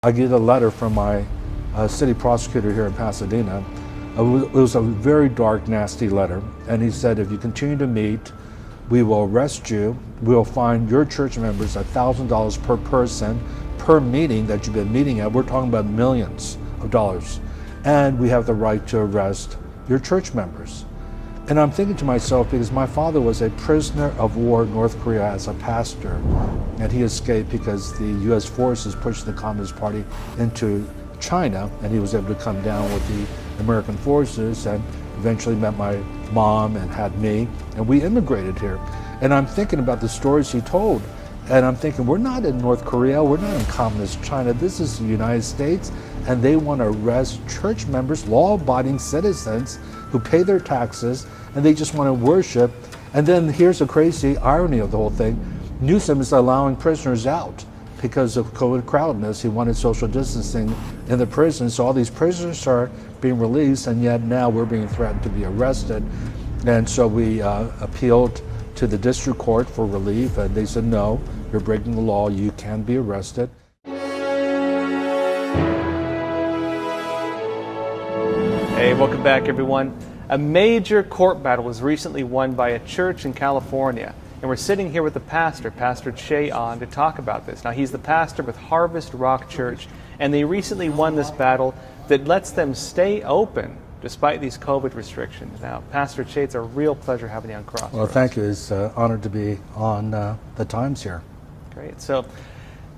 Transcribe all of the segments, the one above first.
I get a letter from my city prosecutor here in Pasadena. It was a very dark, nasty letter, and he said, if you continue to meet, we will arrest you. We'll fine your church members $1,000 per person per meeting that you've been meeting at. We're talking about millions of dollars. And we have the right to arrest your church members. And I'm thinking to myself, because my father was a prisoner of war in North Korea as a pastor, and he escaped because the U.S. forces pushed the Communist Party into China, and he was able to come down with the American forces and eventually met my mom and had me, and we immigrated here. And I'm thinking about the stories he told, and I'm thinking, we're not in North Korea, we're not in communist China, this is the United States, and they want to arrest church members, law-abiding citizens who pay their taxes, and they just want to worship. And then here's the crazy irony of the whole thing. Newsom is allowing prisoners out because of COVID crowdedness. He wanted social distancing in the prison, so all these prisoners are being released, and yet now we're being threatened to be arrested. And so we appealed to the district court for relief, and they said, no, you're breaking the law, you can be arrested. Hey, welcome back, everyone. A major court battle was recently won by a church in California, and we're sitting here with the pastor, Pastor Che Ahn, to talk about this. Now, he's the pastor with Harvest Rock Church, and they recently won this battle that lets them stay open despite these COVID restrictions. Now, Pastor Che, it's a real pleasure having you on Crossroads. Well, thank you. It's an honor to be on the Times here. Great. So,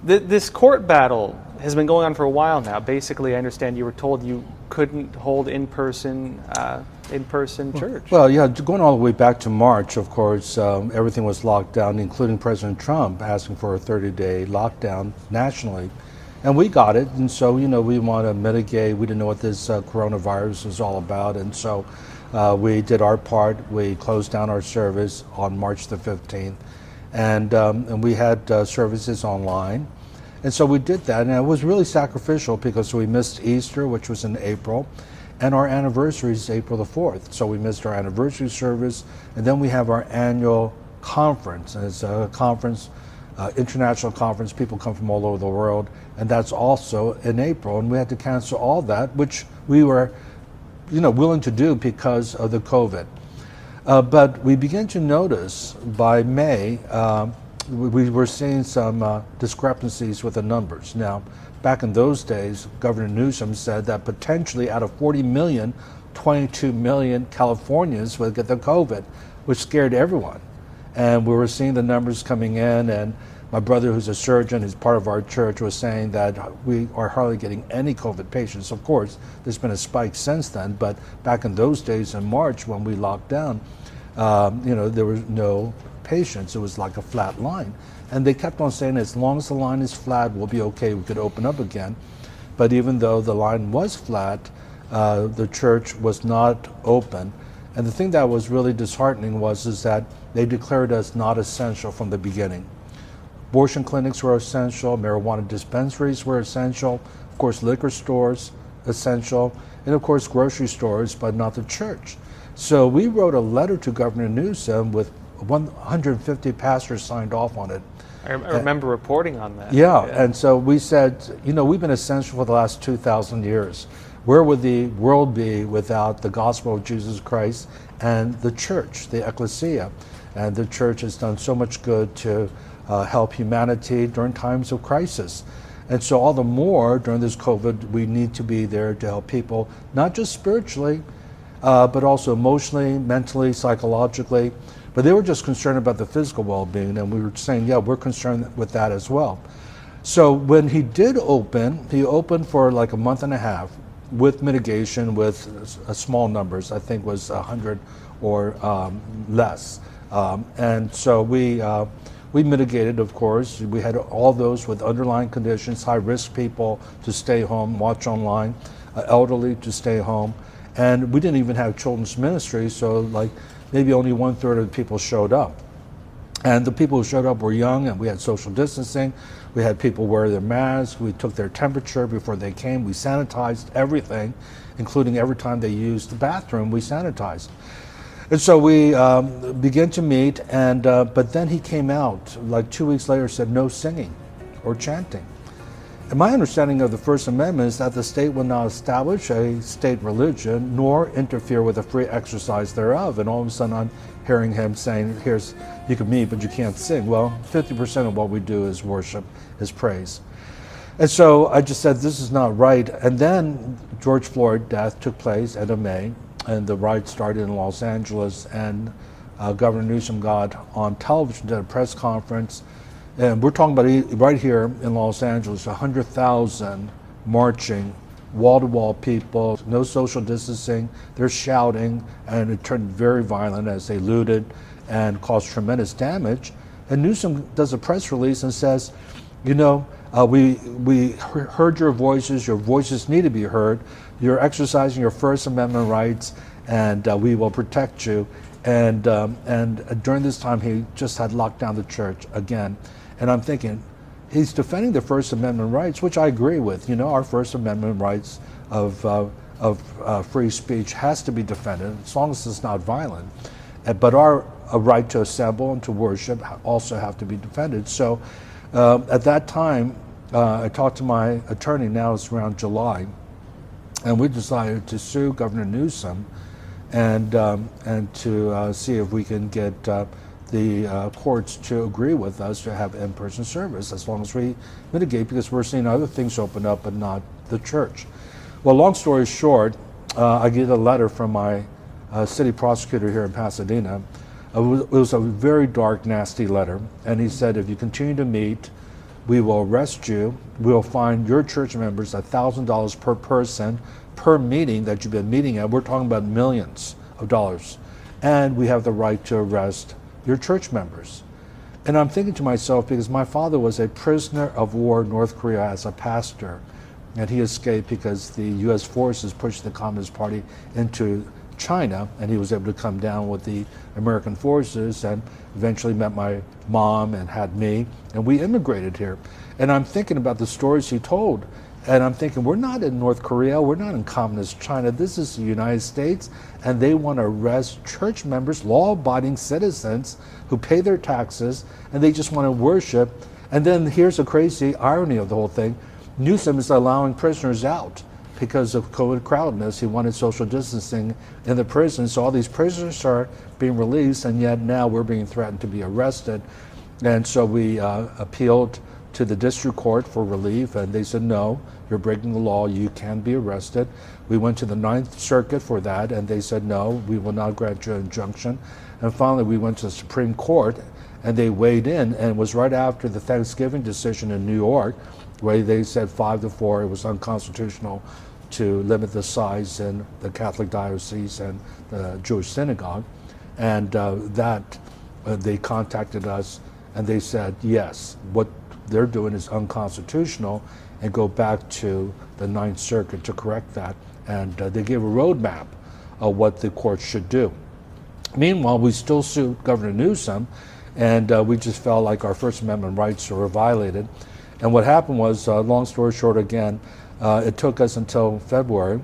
this court battle has been going on for a while now. Basically, I understand you were told you couldn't hold in-person church. Well, yeah, going all the way back to March, of course, everything was locked down, including President Trump asking for a 30-day lockdown nationally. And we got it, and so, we want to mitigate. We didn't know what this coronavirus was all about, and so we did our part. We closed down our service on March the 15th, and we had services online. And so we did that, and it was really sacrificial because we missed Easter, which was in April, and our anniversary is April the 4th. So we missed our anniversary service, and then we have our annual conference. And it's a conference, international conference. People come from all over the world, and that's also in April. And we had to cancel all that, which we were, willing to do because of the COVID. But we began to notice by May, we were seeing some discrepancies with the numbers. Now, back in those days, Governor Newsom said that potentially out of 40 million, 22 million Californians would get the COVID, which scared everyone. And we were seeing the numbers coming in, and my brother, who's a surgeon, who's part of our church, was saying that we are hardly getting any COVID patients. Of course, there's been a spike since then, but back in those days in March when we locked down, there was no patients. It was like a flat line. And they kept on saying, as long as the line is flat, we'll be okay, we could open up again. But even though the line was flat, the church was not open. And the thing that was really disheartening is that they declared us not essential from the beginning. Abortion clinics were essential, marijuana dispensaries were essential, of course liquor stores essential, and of course grocery stores, but not the church. So we wrote a letter to Governor Newsom with 150 pastors signed off on it. I remember reporting on that. Yeah, and so we said, we've been essential for the last 2,000 years. Where would the world be without the gospel of Jesus Christ and the church, the ecclesia? And the church has done so much good to help humanity during times of crisis. And so all the more during this COVID, we need to be there to help people, not just spiritually, but also emotionally, mentally, psychologically. But they were just concerned about the physical well-being, and we were saying, yeah, we're concerned with that as well. So when he did open, he opened for like a month and a half with mitigation, with small numbers, I think was 100 or less. And so we mitigated, of course. We had all those with underlying conditions, high-risk people to stay home, watch online, elderly to stay home. And we didn't even have children's ministry, so maybe only 1/3 of the people showed up. And the people who showed up were young, and we had social distancing. We had people wear their masks. We took their temperature before they came. We sanitized everything, including every time they used the bathroom, we sanitized. And so we began to meet, but then he came out, 2 weeks later, said no singing or chanting. And my understanding of the First Amendment is that the state will not establish a state religion nor interfere with the free exercise thereof. And all of a sudden I'm hearing him saying, here's, you can meet, but you can't sing. Well, 50% of what we do is worship, is praise. And so I just said, this is not right. And then George Floyd death took place end of May, and the riot started in Los Angeles, and Governor Newsom got on television, did a press conference. And we're talking about right here in Los Angeles, 100,000 marching, wall-to-wall people, no social distancing. They're shouting, and it turned very violent as they looted and caused tremendous damage. And Newsom does a press release and says, you know, we heard your voices need to be heard. You're exercising your First Amendment rights, and we will protect you. And during this time, he just had locked down the church again. And I'm thinking, he's defending the First Amendment rights, which I agree with. You know, our First Amendment rights of free speech has to be defended, as long as it's not violent. But our right to assemble and to worship also have to be defended. So at that time, I talked to my attorney, now it's around July, and we decided to sue Governor Newsom and to see if we can get the courts to agree with us to have in-person service, as long as we mitigate, because we're seeing other things open up, but not the church. Well, long story short, I get a letter from my city prosecutor here in Pasadena. It was a very dark, nasty letter, and he said, if you continue to meet, we will arrest you. We'll fine your church members $1,000 per person per meeting that you've been meeting at. We're talking about millions of dollars. And we have the right to arrest your church members. And I'm thinking to myself, because my father was a prisoner of war in North Korea as a pastor, and he escaped because the U.S. forces pushed the Communist Party into China, and he was able to come down with the American forces and eventually met my mom and had me, and we immigrated here. And I'm thinking about the stories he told, and I'm thinking, we're not in North Korea, we're not in communist China, this is the United States, and they want to arrest church members, law-abiding citizens who pay their taxes, and they just want to worship. And then here's the crazy irony of the whole thing. Newsom is allowing prisoners out because of COVID crowdedness. He wanted social distancing in the prison, so all these prisoners are being released, and yet now we're being threatened to be arrested. And so we appealed to the district court for relief, and they said, no, you're breaking the law, you can be arrested. We went to the Ninth Circuit for that, and they said, no, we will not grant you an injunction. And finally, we went to the Supreme Court, and they weighed in, and it was right after the Thanksgiving decision in New York, where they said 5-4, it was unconstitutional to limit the size in the Catholic diocese and the Jewish synagogue. And they contacted us, and they said, yes, what they're doing is unconstitutional, and go back to the Ninth Circuit to correct that. And they gave a roadmap of what the court should do. Meanwhile, we still sued Governor Newsom, and we just felt like our First Amendment rights were violated. And what happened was, long story short again, it took us until February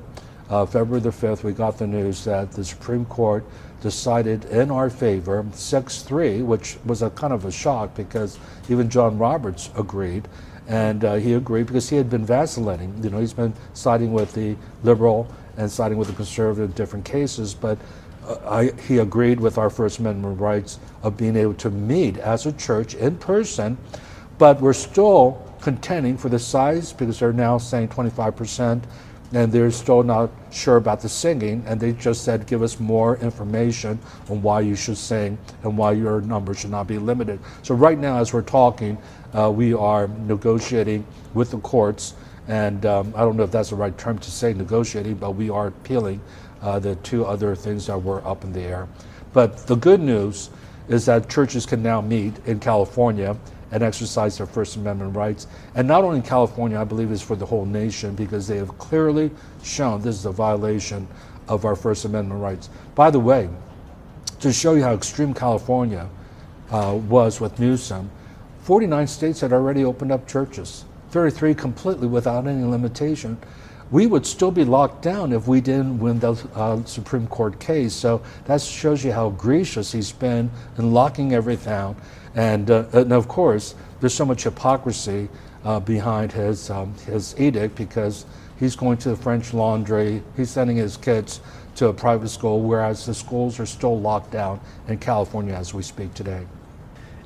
the 5th, we got the news that the Supreme Court decided in our favor, 6-3, which was a kind of a shock because even John Roberts agreed. And he agreed because he had been vacillating. You know, he's been siding with the liberal and siding with the conservative in different cases, but he agreed with our First Amendment rights of being able to meet as a church in person, but we're still contending for the size because they're now saying 25%, and they're still not sure about the singing, and they just said, give us more information on why you should sing and why your number should not be limited. So right now, as we're talking, we are negotiating with the courts, and I don't know if that's the right term to say negotiating, but we are appealing the two other things that were up in the air. But the good news is that churches can now meet in California and exercise their First Amendment rights. And not only in California, I believe it's for the whole nation, because they have clearly shown this is a violation of our First Amendment rights. By the way, to show you how extreme California was with Newsom, 49 states had already opened up churches, 33 completely without any limitation. We would still be locked down if we didn't win the Supreme Court case. So that shows you how egregious he's been in locking everything down. And of course, there's so much hypocrisy behind his edict, because he's going to the French Laundry. He's sending his kids to a private school, whereas the schools are still locked down in California as we speak today.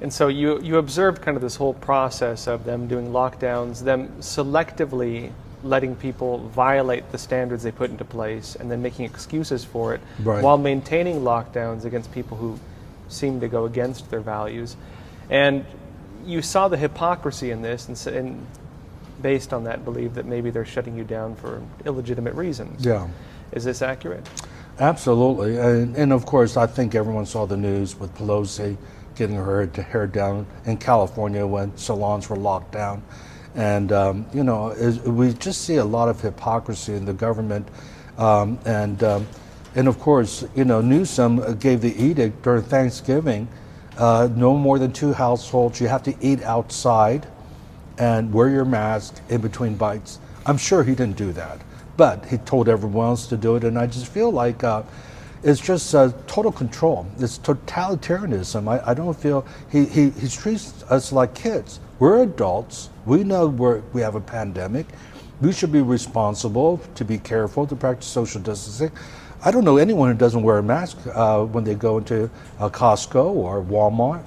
And so you observed kind of this whole process of them doing lockdowns, them selectively letting people violate the standards they put into place and then making excuses for it, Right. while maintaining lockdowns against people who seem to go against their values. And you saw the hypocrisy in this, and based on that, believe that maybe they're shutting you down for illegitimate reasons. Yeah. Is this accurate? Absolutely. And of course, I think everyone saw the news with Pelosi getting her hair down in California when salons were locked down. And, we just see a lot of hypocrisy in the government. And of course, Newsom gave the edict during Thanksgiving, no more than 2 households. You have to eat outside and wear your mask in between bites. I'm sure he didn't do that, but he told everyone else to do it. And I just feel like it's just total control. It's totalitarianism. I don't feel he treats us like kids. We're adults. We know we have a pandemic. We should be responsible, to be careful, to practice social distancing. I don't know anyone who doesn't wear a mask when they go into Costco or Walmart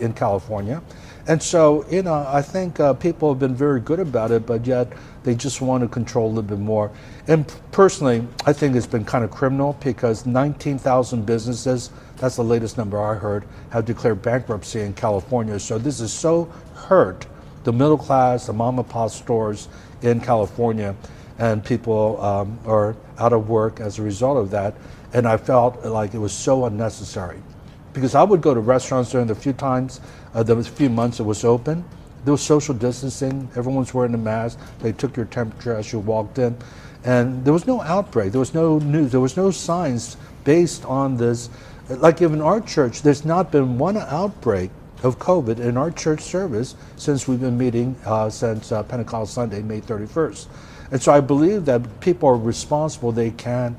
in California. And so, I think people have been very good about it, but yet they just want to control a little bit more. And personally, I think it's been kind of criminal, because 19,000 businesses, that's the latest number I heard, have declared bankruptcy in California. So this is so hurt the middle class, the mom and pop stores in California, and people are out of work as a result of that. And I felt like it was so unnecessary, because I would go to restaurants during the few times, there was a few months it was open. There was social distancing. Everyone's wearing a mask. They took your temperature as you walked in. And there was no outbreak. There was no news. There was no signs based on this. Like even our church, there's not been one outbreak of COVID in our church service since we've been meeting since Pentecost Sunday, May 31st. And so I believe that people are responsible. They can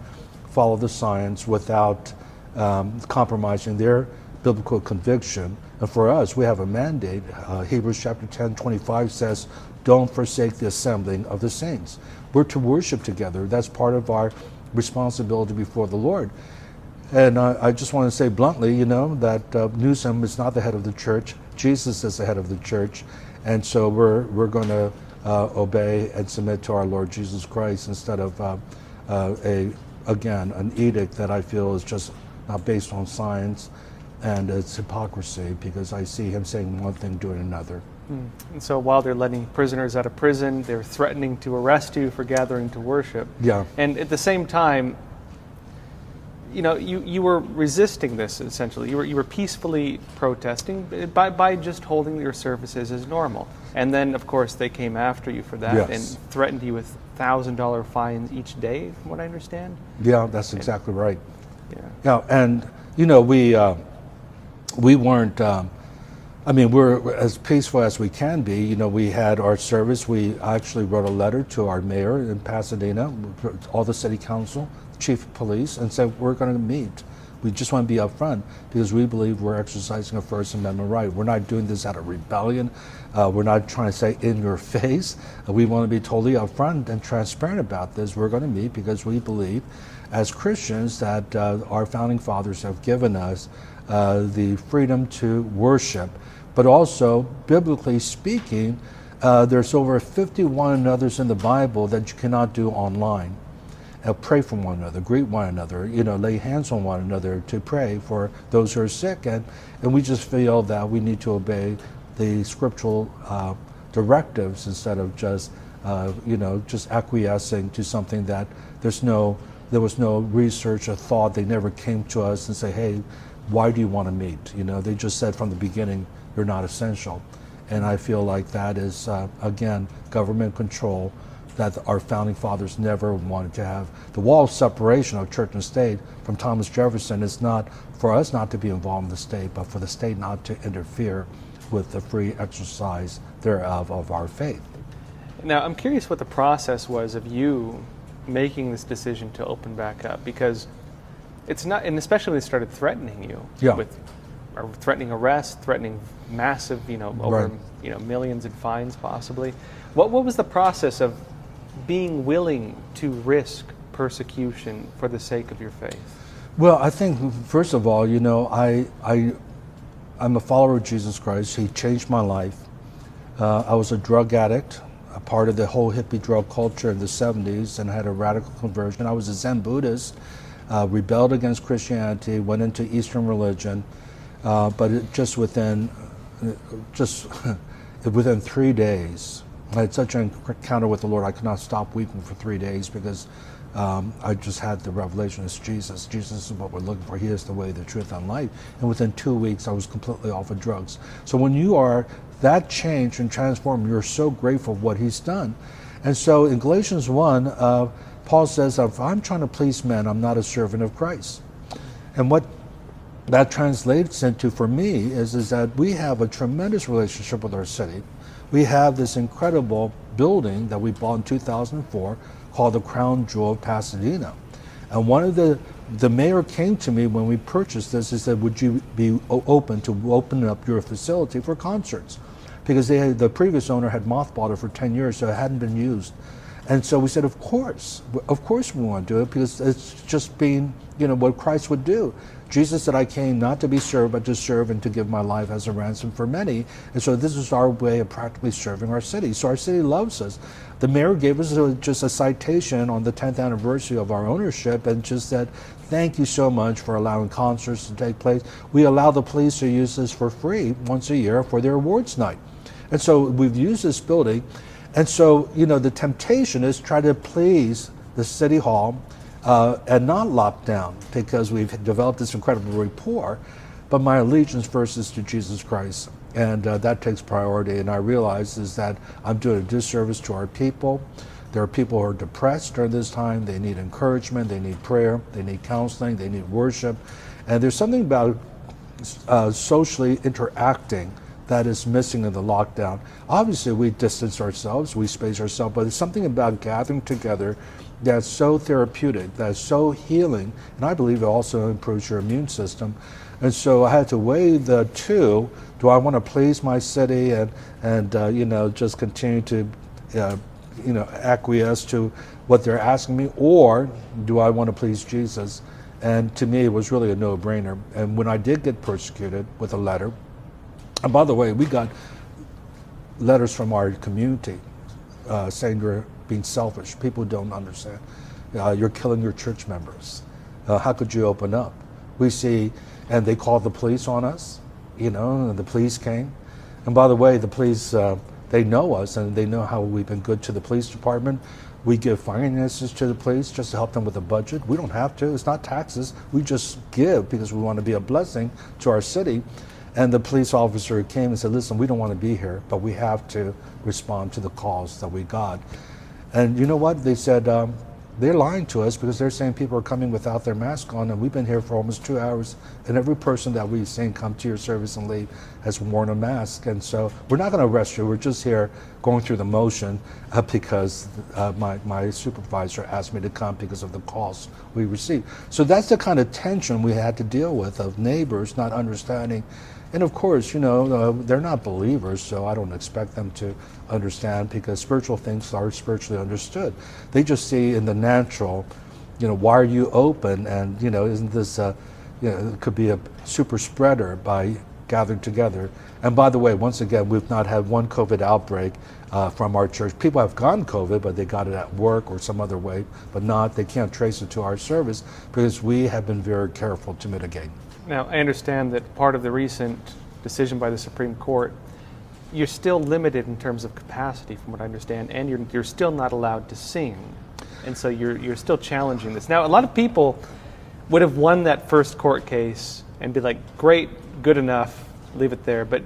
follow the science without compromising their biblical conviction. And for us, we have a mandate. Hebrews chapter 10:25 says, don't forsake the assembling of the saints. We're to worship together. That's part of our responsibility before the Lord. And I just want to say bluntly, that Newsom is not the head of the church. Jesus is the head of the church. And so we're going to obey and submit to our Lord Jesus Christ, instead of an edict that I feel is just not based on science. And it's hypocrisy, because I see him saying one thing, doing another. And so while they're letting prisoners out of prison, they're threatening to arrest you for gathering to worship. Yeah. And at the same time, you were resisting this, essentially. You were peacefully protesting by just holding your services as normal. And then, of course, they came after you for that. Yes. And threatened you with $1,000 fines each day, from what I understand. Yeah, that's exactly right. Yeah. Yeah, and we weren't, we're as peaceful as we can be. We had our service. We actually wrote a letter to our mayor in Pasadena, all the city council, chief of police, and said, we're going to meet. We just want to be upfront, because we believe we're exercising a First Amendment right. We're not doing this out of rebellion. We're not trying to say in your face. We want to be totally upfront and transparent about this. We're going to meet because we believe, as Christians, that our founding fathers have given us the freedom to worship. But also, biblically speaking, there's over 51 others in the Bible that you cannot do online. Pray for one another, greet one another, lay hands on one another to pray for those who are sick. And we just feel that we need to obey the scriptural directives, instead of just acquiescing to something that there was no research or thought. They never came to us and say, hey, why do you want to meet? They just said from the beginning, you're not essential. And I feel like that is, again, government control that our founding fathers never wanted to have. The wall of separation of church and state from Thomas Jefferson is not for us not to be involved in the state, but for the state not to interfere with the free exercise thereof of our faith. Now, I'm curious what the process was of you making this decision to open back up, because it's not, and especially when they started threatening you with threatening arrest, threatening massive, over Right. millions in fines possibly. What was the process of being willing to risk persecution for the sake of your faith? Well, I think, first of all, I'm a follower of Jesus Christ. He changed my life. I was a drug addict, a part of the whole hippie drug culture in the 70s, and had a radical conversion. I was a Zen Buddhist, rebelled against Christianity, went into Eastern religion, but within 3 days, I had such an encounter with the Lord, I could not stop weeping for 3 days because I just had the revelation, it's Jesus. Jesus is what we're looking for. He is the way, the truth, and life. And within 2 weeks, I was completely off of drugs. So when you are that changed and transformed, you're so grateful for what He's done. And so in Galatians 1, Paul says, if I'm trying to please men, I'm not a servant of Christ. And what that translates into for me is that we have a tremendous relationship with our city. We have this incredible building that we bought in 2004 called the Crown Jewel of Pasadena. And one of the mayor came to me when we purchased this and said, would you be open to opening up your facility for concerts? Because the previous owner had mothballed it for 10 years, so it hadn't been used. And so we said, of course we want to do it, because it's just being, what Christ would do. Jesus said, I came not to be served, but to serve and to give my life as a ransom for many. And so this is our way of practically serving our city. So our city loves us. The mayor gave us just a citation on the 10th anniversary of our ownership and just said, thank you so much for allowing concerts to take place. We allow the police to use this for free once a year for their awards night. And so we've used this building. And so, the temptation is try to please the city hall and not lock down, because we've developed this incredible rapport. But my allegiance first is to Jesus Christ, and that takes priority. And I realize is that I'm doing a disservice to our people. There are people who are depressed during this time. They need encouragement, they need prayer, they need counseling, they need worship. And there's something about socially interacting that is missing in the lockdown. Obviously, we distance ourselves, we space ourselves, but there's something about gathering together that's so therapeutic, that's so healing, and I believe it also improves your immune system. And so I had to weigh the two. Do I want to please my city and just continue to acquiesce to what they're asking me, or do I want to please Jesus? And to me, it was really a no-brainer. And when I did get persecuted with a letter, and by the way, we got letters from our community saying you're being selfish. People don't understand. You're killing your church members. How could you open up? We see, and they called the police on us, and the police came. And by the way, the police, they know us, and they know how we've been good to the police department. We give finances to the police just to help them with the budget. We don't have to. It's not taxes. We just give because we want to be a blessing to our city. And the police officer came and said, listen, we don't want to be here, but we have to respond to the calls that we got. And you know what? They said, they're lying to us, because they're saying people are coming without their mask on, and we've been here for almost 2 hours, and every person that we've seen come to your service and leave has worn a mask. And so we're not going to arrest you. We're just here going through the motion because my supervisor asked me to come because of the calls we received. So that's the kind of tension we had to deal with, of neighbors not understanding. And of course, they're not believers, so I don't expect them to understand, because spiritual things are spiritually understood. They just see in the natural, why are you open? And, isn't this, it could be a super spreader by gathering together. And by the way, once again, we've not had one COVID outbreak from our church. People have gotten COVID, but they got it at work or some other way, but they can't trace it to our service, because we have been very careful to mitigate. Now, I understand that part of the recent decision by the Supreme Court, you're still limited in terms of capacity, from what I understand, and you're still not allowed to sing. And so you're still challenging this. Now, a lot of people would have won that first court case and be like, great, good enough, leave it there. But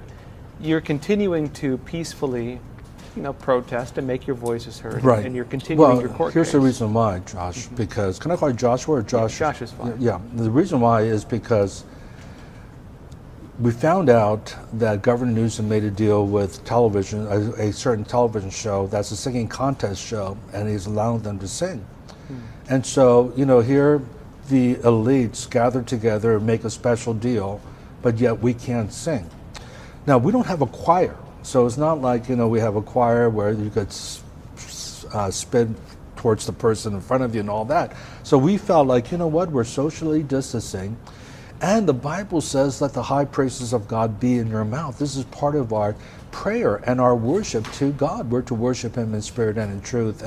you're continuing to peacefully, protest and make your voices heard. Right. And you're continuing your court here's case. the reason why, Josh, because, can I call you Joshua or Josh? Yeah, Josh is fine. Yeah, the reason why is because we found out that Governor Newsom made a deal with television, a certain television show that's a singing contest show, and he's allowing them to sing. And so, here the elites gather together and make a special deal, but yet we can't sing. Now, we don't have a choir. So it's not like, we have a choir where you could spin towards the person in front of you and all that. So we felt like, we're socially distancing. And the Bible says, let the high praises of God be in your mouth. This is part of our prayer and our worship to God. We're to worship Him in spirit and in truth.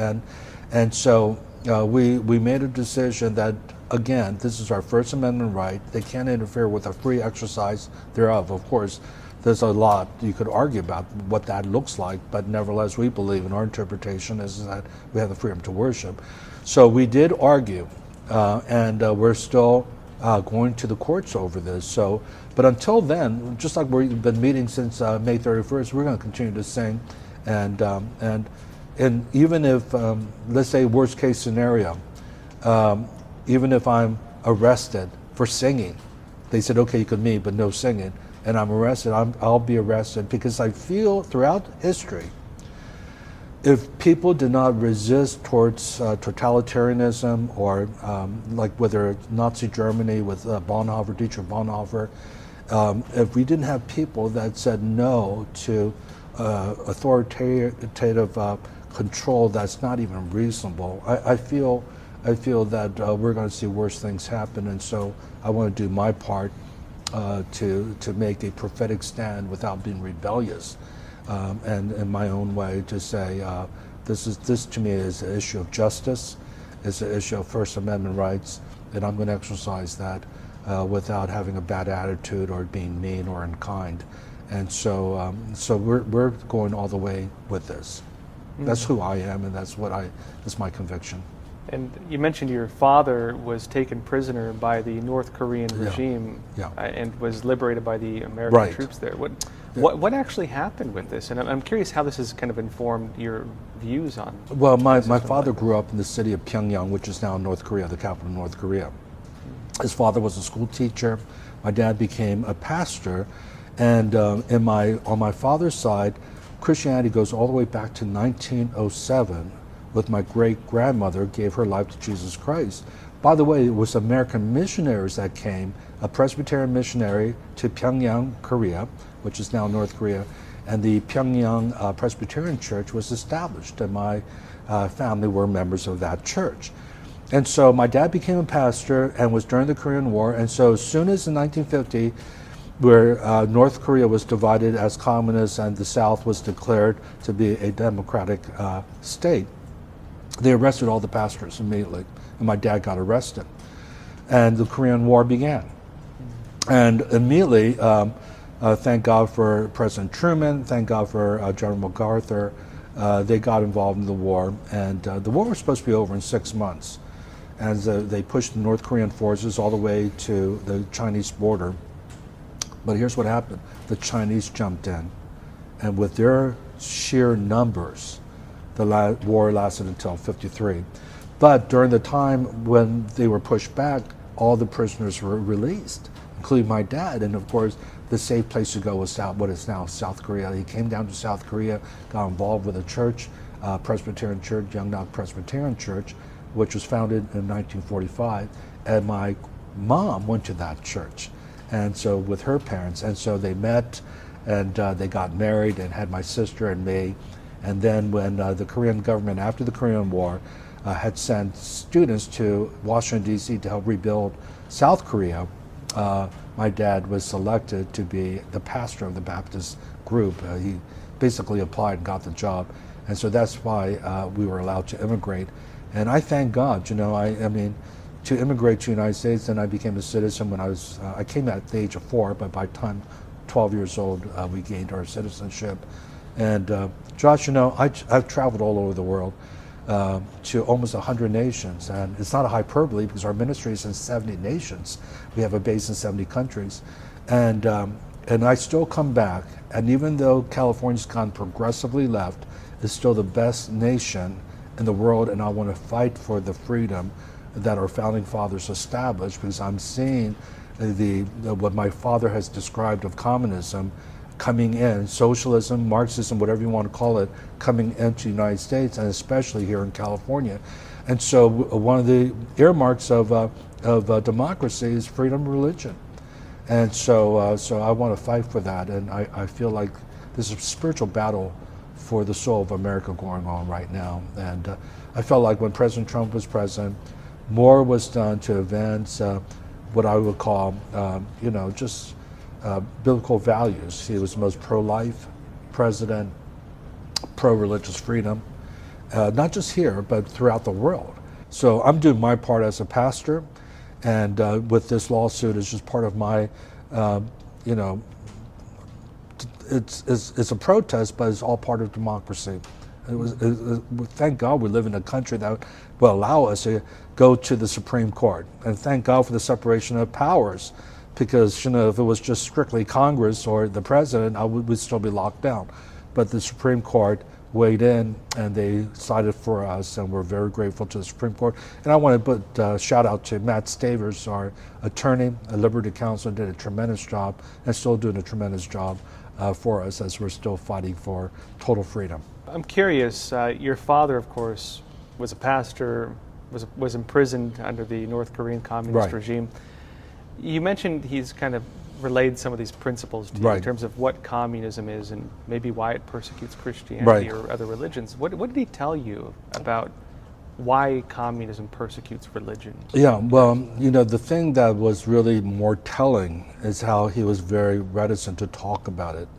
And so we made a decision that, again, this is our First Amendment right. They can't interfere with a free exercise thereof. Of course, there's a lot you could argue about what that looks like, but nevertheless, we believe in our interpretation is that we have the freedom to worship. So we did argue, and we're still going to the courts over this. So, but until then, just like we've been meeting since May 31st, we're going to continue to sing, and even if, let's say, worst case scenario, even if I'm arrested for singing, they said, okay, you can meet, but no singing, and I'm arrested, I'll be arrested, because I feel throughout history, if people did not resist towards totalitarianism, or like whether Nazi Germany with Bonhoeffer, Dietrich Bonhoeffer, if we didn't have people that said no to authoritative control that's not even reasonable, I feel that we're going to see worse things happen. And so I want to do my part to make a prophetic stand without being rebellious. And in my own way to say, this to me is an issue of justice, it's an issue of First Amendment rights, and I'm going to exercise that without having a bad attitude or being mean or unkind. And so we're going all the way with this. That's who I am, and that's my conviction. And you mentioned your father was taken prisoner by the North Korean regime and was liberated by the American troops there. What actually happened with this? And I'm curious how this has kind of informed your views on. Well, my father grew up in the city of Pyongyang, which is now North Korea, the capital of North Korea. His father was a school teacher. My dad became a pastor, and on my father's side, Christianity goes all the way back to 1907. With my great-grandmother gave her life to Jesus Christ. By the way, it was American missionaries that came, a Presbyterian missionary to Pyongyang, Korea, which is now North Korea, and the Pyongyang Presbyterian Church was established, and my family were members of that church. And so my dad became a pastor and was during the Korean War, and so as soon as in 1950, where North Korea was divided as communist and the South was declared to be a democratic state, they arrested all the pastors immediately, and my dad got arrested. And the Korean War began. And immediately, thank God for President Truman, thank God for General MacArthur, they got involved in the war. And the war was supposed to be over in 6 months. And they pushed the North Korean forces all the way to the Chinese border. But here's what happened. The Chinese jumped in. And with their sheer numbers, the war lasted until 1953. But during the time when they were pushed back, all the prisoners were released, including my dad. And of course, the safe place to go was what is now South Korea. He came down to South Korea, got involved with a church, Presbyterian Church, Yongnam Presbyterian Church, which was founded in 1945. And my mom went to that church, and so with her parents. And so they met, and they got married and had my sister and me. And then when the Korean government, after the Korean War, had sent students to Washington, D.C. to help rebuild South Korea, my dad was selected to be the pastor of the Baptist group. He basically applied and got the job. And so that's why we were allowed to immigrate. And I thank God, I mean, to immigrate to the United States, and I became a citizen when I came at the age of 4, but by the time 12 years old, we gained our citizenship. And Josh, I've traveled all over the world to almost 100 nations, and it's not a hyperbole because our ministry is in 70 nations. We have a base in 70 countries, and I still come back. And even though California's gone progressively left, it's still the best nation in the world, and I want to fight for the freedom that our founding fathers established, because I'm seeing what my father has described of communism coming in, socialism, Marxism, whatever you want to call it, coming into the United States, and especially here in California. And so one of the earmarks of democracy is freedom of religion. And so I want to fight for that, and I feel like there's a spiritual battle for the soul of America going on right now. And I felt like when President Trump was president, more was done to advance what I would call, just biblical values. He was the most pro-life president, pro-religious freedom, not just here, but throughout the world. So I'm doing my part as a pastor, and with this lawsuit, it's just part of my, it's a protest, but it's all part of democracy. Thank God we live in a country that will allow us to go to the Supreme Court, and thank God for the separation of powers, because if it was just strictly Congress or the president, we'd still be locked down. But the Supreme Court weighed in and they sided for us, and we're very grateful to the Supreme Court. And I want to put a shout out to Matt Stavers, our attorney at Liberty Counsel, did a tremendous job and still doing a tremendous job for us as we're still fighting for total freedom. I'm curious, your father, of course, was a pastor, was imprisoned under the North Korean communist regime. You mentioned he's kind of relayed some of these principles to you in terms of what communism is and maybe why it persecutes Christianity or other religions. What did he tell you about why communism persecutes religion? Yeah, well, the thing that was really more telling is how he was very reticent to talk about it,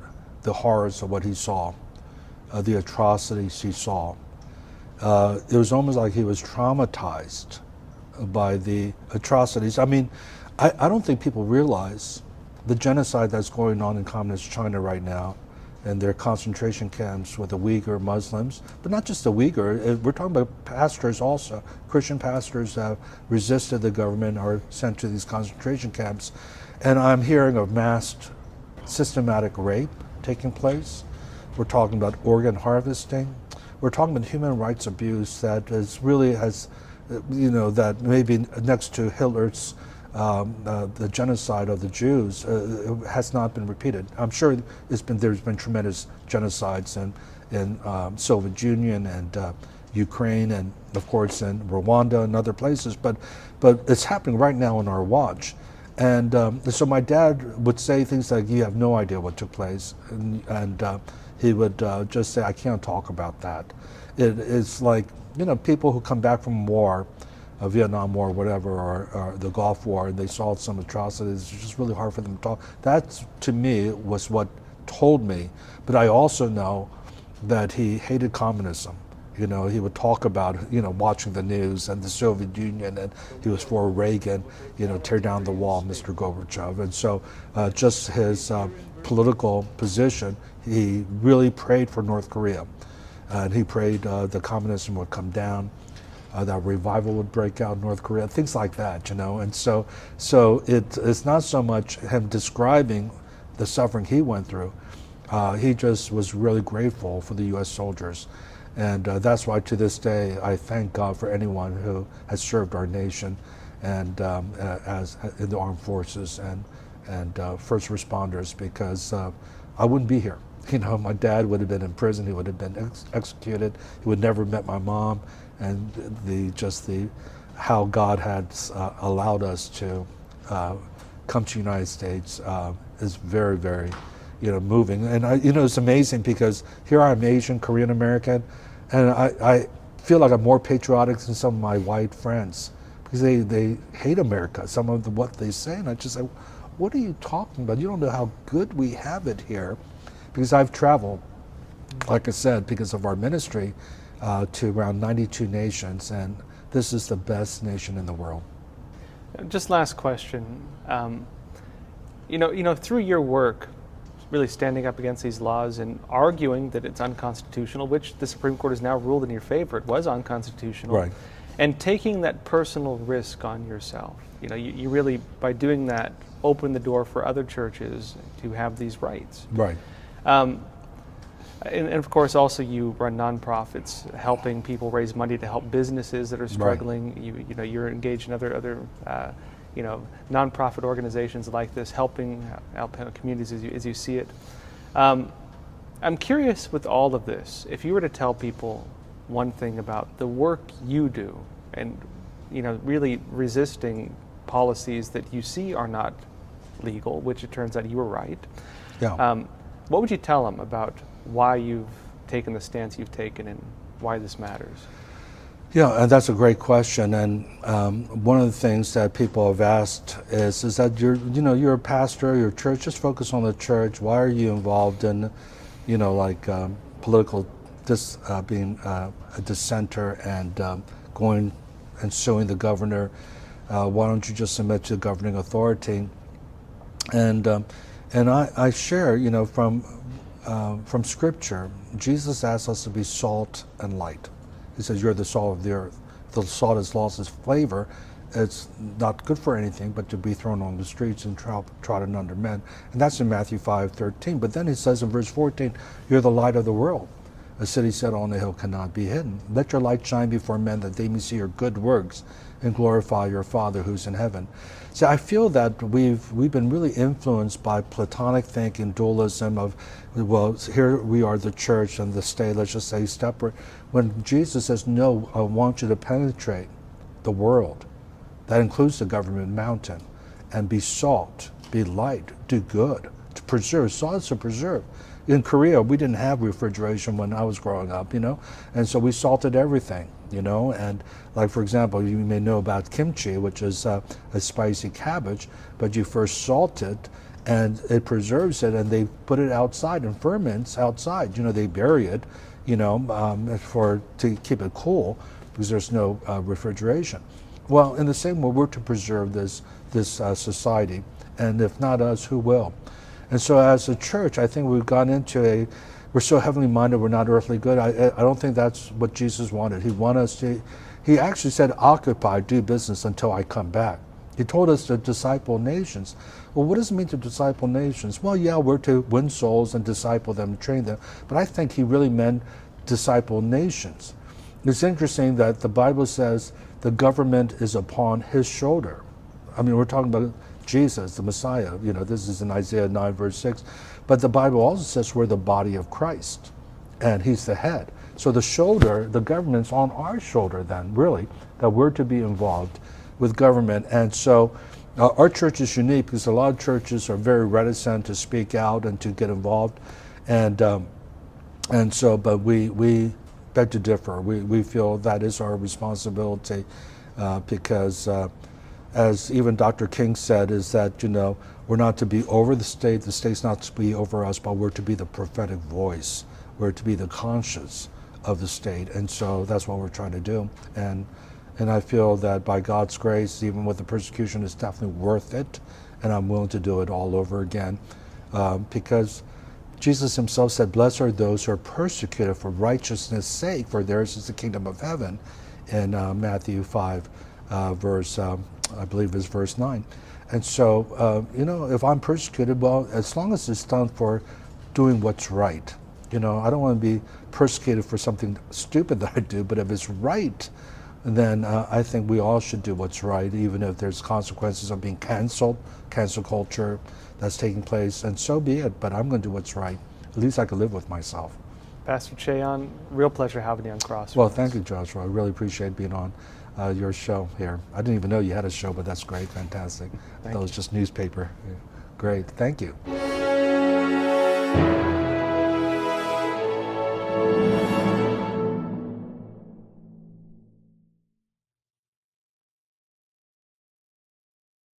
the horrors of what he saw, the atrocities he saw. It was almost like he was traumatized by the atrocities. I mean, I don't think people realize the genocide that's going on in communist China right now, and their concentration camps with the Uyghur Muslims, but not just the Uyghur, we're talking about pastors also. Christian pastors have resisted the government are sent to these concentration camps. And I'm hearing of massed systematic rape taking place. We're talking about organ harvesting. We're talking about human rights abuse that is really has, that maybe next to Hitler's the genocide of the Jews has not been repeated. I'm sure there's been tremendous genocides in Soviet Union and Ukraine, and of course in Rwanda and other places, but it's happening right now on our watch. And so my dad would say things like, "You have no idea what took place," and he would just say, "I can't talk about that." It's like, people who come back from war, Vietnam War, whatever, or the Gulf War, and they saw some atrocities. It's just really hard for them to talk. That, to me, was what told me. But I also know that he hated communism. He would talk about, watching the news and the Soviet Union, and he was for Reagan, tear down the wall, Mr. Gorbachev. And so just his political position, he really prayed for North Korea. And he prayed the communism would come down. That revival would break out in North Korea, things like that, And so it's not so much him describing the suffering he went through. He just was really grateful for the U.S. soldiers. And that's why to this day, I thank God for anyone who has served our nation and as in the armed forces and first responders, because I wouldn't be here. My dad would have been in prison. He would have been executed. He would never have met my mom. And how God had allowed us to come to the United States is very, very, moving. And it's amazing because here I am, Asian, Korean American, and I feel like I'm more patriotic than some of my white friends because they hate America. Some of what they say, and I just say, "What are you talking about? You don't know how good we have it here," because I've traveled, like I said, because of our ministry. To around 92 nations, and this is the best nation in the world. Just last question. Through your work, really standing up against these laws and arguing that it's unconstitutional, which the Supreme Court has now ruled in your favor, it was unconstitutional, right? And taking that personal risk on yourself. You really, by doing that, open the door for other churches to have these rights. Right. And of course, also you run nonprofits, helping people raise money to help businesses that are struggling. Right. You're engaged in other nonprofit organizations like this, helping communities as you see it. I'm curious with all of this, if you were to tell people one thing about the work you do, and really resisting policies that you see are not legal, which it turns out you were right. Yeah. what would you tell them about why you've taken the stance you've taken and why this matters? Yeah, and that's a great question. And one of the things that people have asked is that you're a pastor, your church, just focus on the church. Why are you involved in, political being a dissenter and going and suing the governor? Why don't you just submit to the governing authority? And I share, from Scripture, Jesus asks us to be salt and light. He says, you're the salt of the earth. If the salt has lost its flavor, it's not good for anything but to be thrown on the streets and trodden under men. And that's in Matthew 5:13. But then he says in verse 14, you're the light of the world. A city set on a hill cannot be hidden. Let your light shine before men that they may see your good works and glorify your Father who's in heaven. So I feel that we've been really influenced by Platonic thinking, dualism of, well, here we are the church and the state, let's just say separate. When Jesus says, no, I want you to penetrate the world. That includes the government mountain. And be salt, be light, do good, to preserve. Salt is to preserve. In Korea, we didn't have refrigeration when I was growing up, and so we salted everything, and like, for example, you may know about kimchi, which is a spicy cabbage, but you first salt it and it preserves it, and they put it outside and ferments outside. They bury it, to keep it cool because there's no refrigeration. Well, in the same way, we're to preserve this society, and if not us, who will? And so as a church, I think we've gone into we're so heavenly minded, we're not earthly good. I don't think that's what Jesus wanted. He actually said, occupy, do business until I come back. He told us to disciple nations. Well, what does it mean to disciple nations? Well, yeah, we're to win souls and disciple them, train them. But I think he really meant disciple nations. It's interesting that the Bible says the government is upon his shoulder. I mean, we're talking about Jesus, the Messiah. This is in Isaiah 9, verse 6. But the Bible also says we're the body of Christ, and he's the head. So the shoulder, the government's on our shoulder then, really, that we're to be involved with government. And so our church is unique because a lot of churches are very reticent to speak out and to get involved. But we beg to differ. We feel that is our responsibility because as even Dr. King said, is that, we're not to be over the state's not to be over us, but we're to be the prophetic voice. We're to be the conscience of the state. And so that's what we're trying to do. And I feel that by God's grace, even with the persecution, it's definitely worth it. And I'm willing to do it all over again. Because Jesus himself said, blessed are those who are persecuted for righteousness' sake, for theirs is the kingdom of heaven, in Matthew 5, I believe is verse 9. And so, if I'm persecuted, well, as long as it's done for doing what's right. I don't want to be persecuted for something stupid that I do, but if it's right, then I think we all should do what's right, even if there's consequences of being canceled, cancel culture that's taking place, and so be it. But I'm going to do what's right. At least I can live with myself. Pastor Che Ahn, real pleasure having you on Crossroads. Well, thank you, Joshua. I really appreciate being on your show here. I didn't even know you had a show, but that's great, fantastic. That was just newspaper. Great, thank you.